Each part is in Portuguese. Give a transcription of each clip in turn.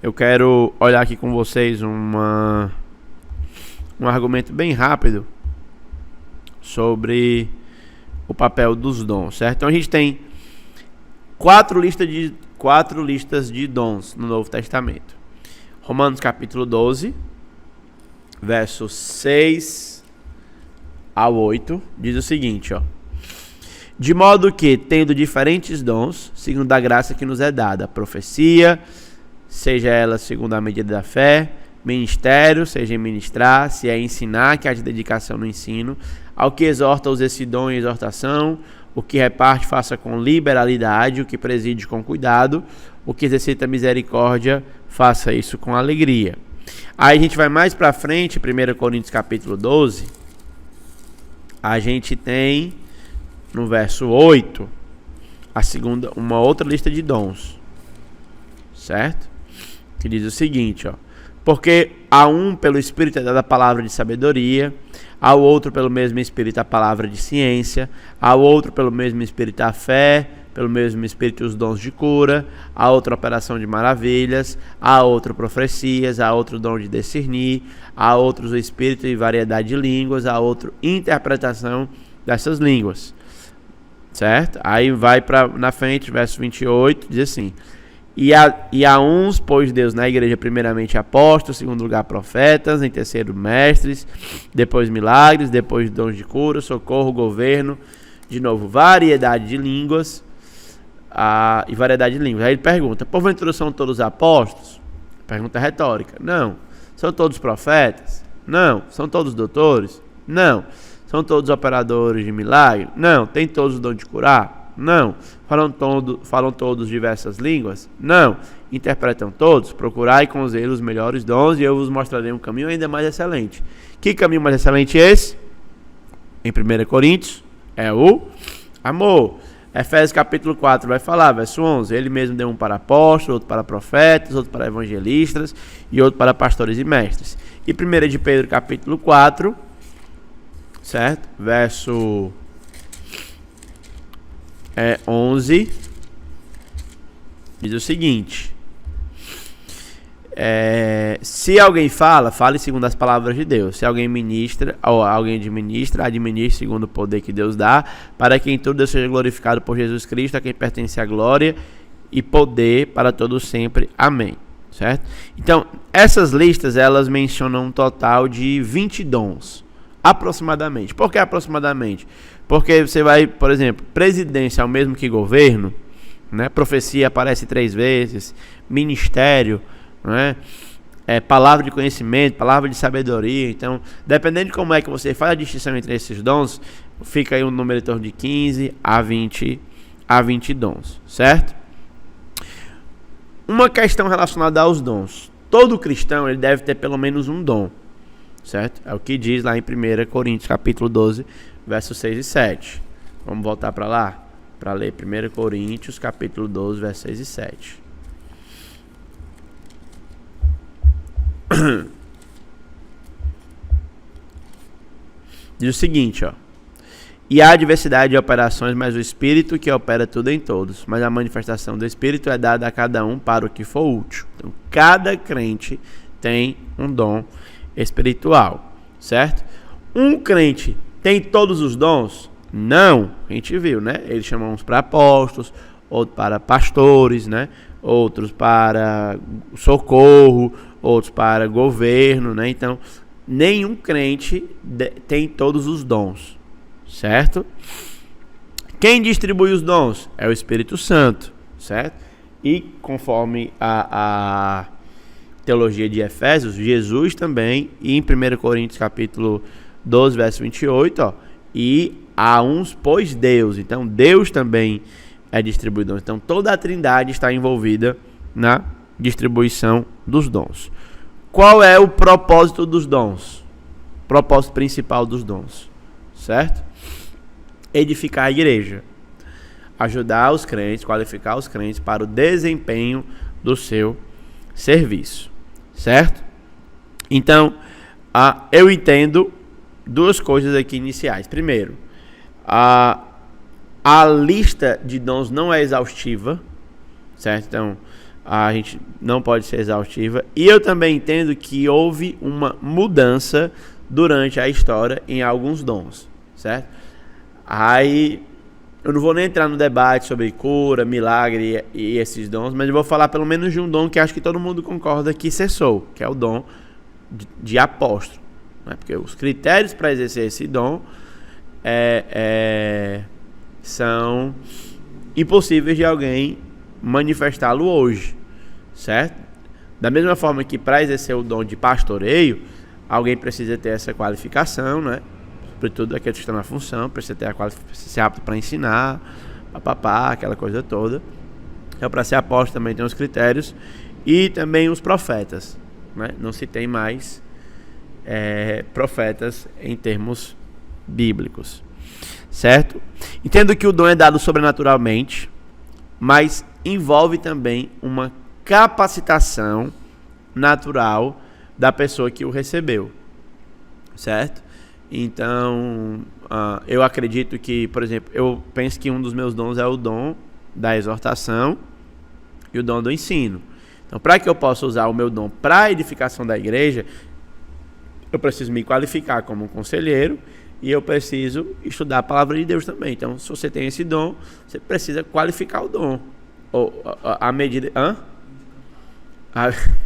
eu quero olhar aqui com vocês um argumento bem rápido sobre o papel dos dons, certo? Então a gente tem quatro listas de dons no Novo Testamento. Romanos capítulo 12, versos 6 ao 8, diz o seguinte, ó: de modo que, tendo diferentes dons, segundo a graça que nos é dada, profecia, seja ela segundo a medida da fé, ministério, seja em ministrar, se é ensinar, que há de dedicação no ensino, ao que exorta, use esse dom em exortação, o que reparte, faça com liberalidade, o que preside com cuidado, o que exercita misericórdia, faça isso com alegria. Aí a gente vai mais pra frente, 1 Coríntios capítulo 12, a gente tem no verso 8 uma outra lista de dons, certo? Que diz o seguinte, ó: porque a um pelo Espírito é dada a palavra de sabedoria, ao outro pelo mesmo Espírito a palavra de ciência, ao outro pelo mesmo Espírito a fé, pelo mesmo Espírito os dons de cura, a outra operação de maravilhas, a outro profecias, a outro dom de discernir, a outros o Espírito e variedade de línguas, a outro interpretação dessas línguas, certo? Aí vai para na frente, verso 28, diz assim: E a uns pôs Deus na igreja primeiramente apóstolos, em segundo lugar profetas, em terceiro mestres, depois milagres, depois dons de cura, socorro, governo, de novo variedade de línguas, e variedade de línguas. Aí ele pergunta: porventura são todos apóstolos? Pergunta retórica. Não. São todos profetas? Não. São todos doutores? Não. São todos operadores de milagre? Não. Tem todos o dom de curar? Não. Falam todos diversas línguas? Não. Interpretam todos? Procurai com zelo os melhores dons, e eu vos mostrarei um caminho ainda mais excelente. Que caminho mais excelente é esse? Em 1 Coríntios é o amor. Efésios capítulo 4 vai falar, verso 11: ele mesmo deu um para apóstolos, outro para profetas, outro para evangelistas e outro para pastores e mestres. E 1 de Pedro capítulo 4, certo? Verso 11 diz o seguinte: se alguém fale segundo as palavras de Deus. Se alguém ministra, ou alguém administre segundo o poder que Deus dá, para que em tudo Deus seja glorificado por Jesus Cristo, a quem pertence a glória e poder para todos sempre. Amém. Certo? Então, essas listas, elas mencionam um total de 20 dons, aproximadamente. Por que aproximadamente? Porque você vai, por exemplo, presidência é o mesmo que governo, né? Profecia aparece 3 vezes, ministério, né? Palavra de conhecimento, palavra de sabedoria. Então, dependendo de como é que você faz a distinção entre esses dons, fica aí um número em torno de 15 a 20 dons, certo? Uma questão relacionada aos dons: todo cristão ele deve ter pelo menos um dom, certo? É o que diz lá em 1 Coríntios capítulo 12, versos 6 e 7. Vamos voltar para lá, para ler 1 Coríntios capítulo 12, versos 6 e 7. Diz o seguinte, ó: e há diversidade de operações, mas o Espírito que opera tudo em todos. Mas a manifestação do Espírito é dada a cada um para o que for útil. Então, cada crente tem um dom espiritual, certo? Um crente tem todos os dons? Não. A gente viu, né? Eles chamam uns para apóstolos, outros para pastores, né? Outros para socorro, outros para governo, né? Então, nenhum crente tem todos os dons, certo? Quem distribui os dons? É o Espírito Santo, certo? E conforme a teologia de Efésios, Jesus também, e em 1 Coríntios capítulo 12, verso 28, ó: e a uns pôs Deus. Então, Deus também é distribuidor. Então, toda a Trindade está envolvida na distribuição dos dons. Qual é o propósito dos dons? Propósito principal dos dons, certo? Edificar a igreja, ajudar os crentes, qualificar os crentes para o desempenho do seu serviço, certo? Então, eu entendo duas coisas aqui iniciais. Primeiro, a lista de dons não é exaustiva, certo? Então, A gente não pode ser exaustiva. E eu também entendo que houve uma mudança durante a história em alguns dons, certo? Aí eu não vou nem entrar no debate sobre cura, milagre e esses dons, mas eu vou falar pelo menos de um dom que acho que todo mundo concorda que cessou, que é o dom de apóstolo, né? Porque os critérios para exercer esse dom são impossíveis de alguém manifestá-lo hoje, certo? Da mesma forma que para exercer o dom de pastoreio, alguém precisa ter essa qualificação, né? Sobretudo aqueles que estão na função, precisa ter ser apto para ensinar, papapá, aquela coisa toda. Então, para ser apóstolo também tem os critérios e também os profetas, né? Não se tem mais profetas em termos bíblicos, certo? Entendo que o dom é dado sobrenaturalmente, mas envolve também uma capacitação natural da pessoa que o recebeu, certo? Então, eu acredito que, por exemplo, eu penso que um dos meus dons é o dom da exortação e o dom do ensino. Então, para que eu possa usar o meu dom para a edificação da igreja, eu preciso me qualificar como um conselheiro e eu preciso estudar a palavra de Deus também. Então, se você tem esse dom, você precisa qualificar o dom. Ou a medida...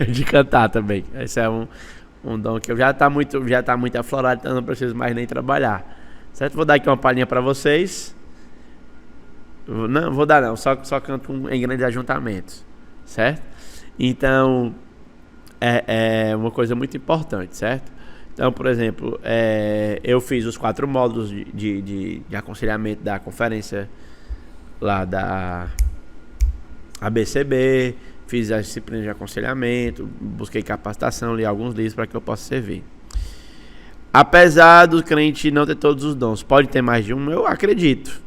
de cantar também. Esse é um dom que já está muito aflorado, então não preciso mais nem trabalhar. Certo? Vou dar aqui uma palhinha para vocês. Não, vou dar não. Só canto em grandes ajuntamentos. Certo? Então, é uma coisa muito importante, certo? Então, por exemplo, eu fiz os 4 módulos de aconselhamento da conferência lá da ABCB, fiz as disciplinas de aconselhamento, busquei capacitação, li alguns livros para que eu possa servir. Apesar do crente não ter todos os dons, pode ter mais de um? Eu acredito.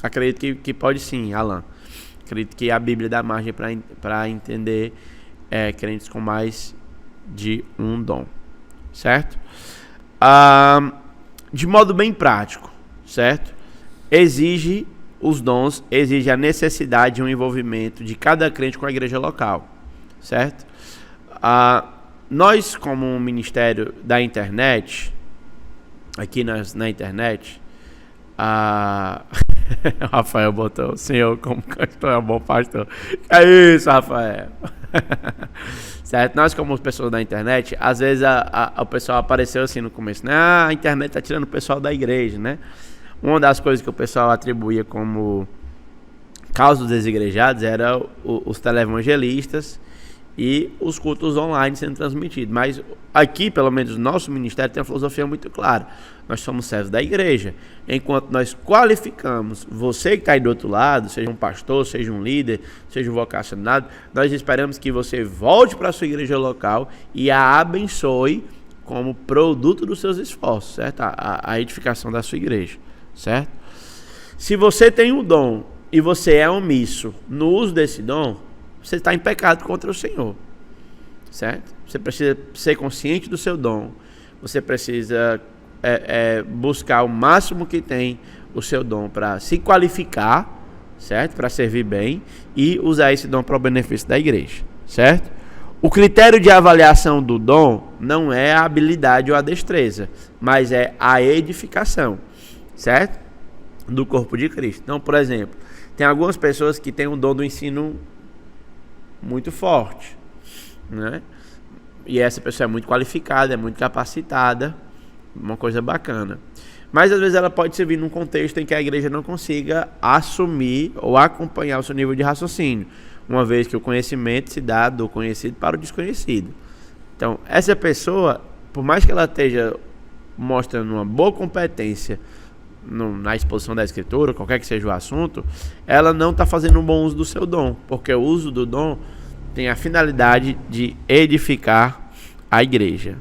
Acredito que pode sim, Alan. Acredito que a Bíblia dá margem para entender crentes com mais de um dom. Certo? De modo bem prático, certo? Os dons exigem a necessidade de um envolvimento de cada crente com a igreja local, certo? Nós, como um ministério da internet, aqui na internet, o Rafael botou o senhor como pastor, é um bom pastor. É isso, Rafael. Certo? Nós, como pessoas da internet, às vezes o pessoal apareceu assim no começo, né? A internet tá tirando o pessoal da igreja, né? Uma das coisas que o pessoal atribuía como causa dos desigrejados era os televangelistas e os cultos online sendo transmitidos. Mas aqui, pelo menos, nosso ministério tem uma filosofia muito clara. Nós somos servos da igreja. Enquanto nós qualificamos você que está aí do outro lado, seja um pastor, seja um líder, seja um vocacionado, nós esperamos que você volte para a sua igreja local e a abençoe como produto dos seus esforços, certo? A edificação da sua igreja, certo? Se você tem um dom e você é omisso no uso desse dom, você está em pecado contra o Senhor, certo? Você precisa ser consciente do seu dom. Você precisa buscar o máximo que tem o seu dom para se qualificar, certo? Para servir bem e usar esse dom para o benefício da igreja, certo? O critério de avaliação do dom não é a habilidade ou a destreza, mas é a edificação, certo? Do corpo de Cristo. Então, por exemplo, tem algumas pessoas que têm um dom do ensino muito forte, né? E essa pessoa é muito qualificada, é muito capacitada, uma coisa bacana. Mas às vezes ela pode servir num contexto em que a igreja não consiga assumir ou acompanhar o seu nível de raciocínio, uma vez que o conhecimento se dá do conhecido para o desconhecido. Então, essa pessoa, por mais que ela esteja mostrando uma boa competência na exposição da escritura, qualquer que seja o assunto, ela não está fazendo um bom uso do seu dom, porque o uso do dom tem a finalidade de edificar a igreja.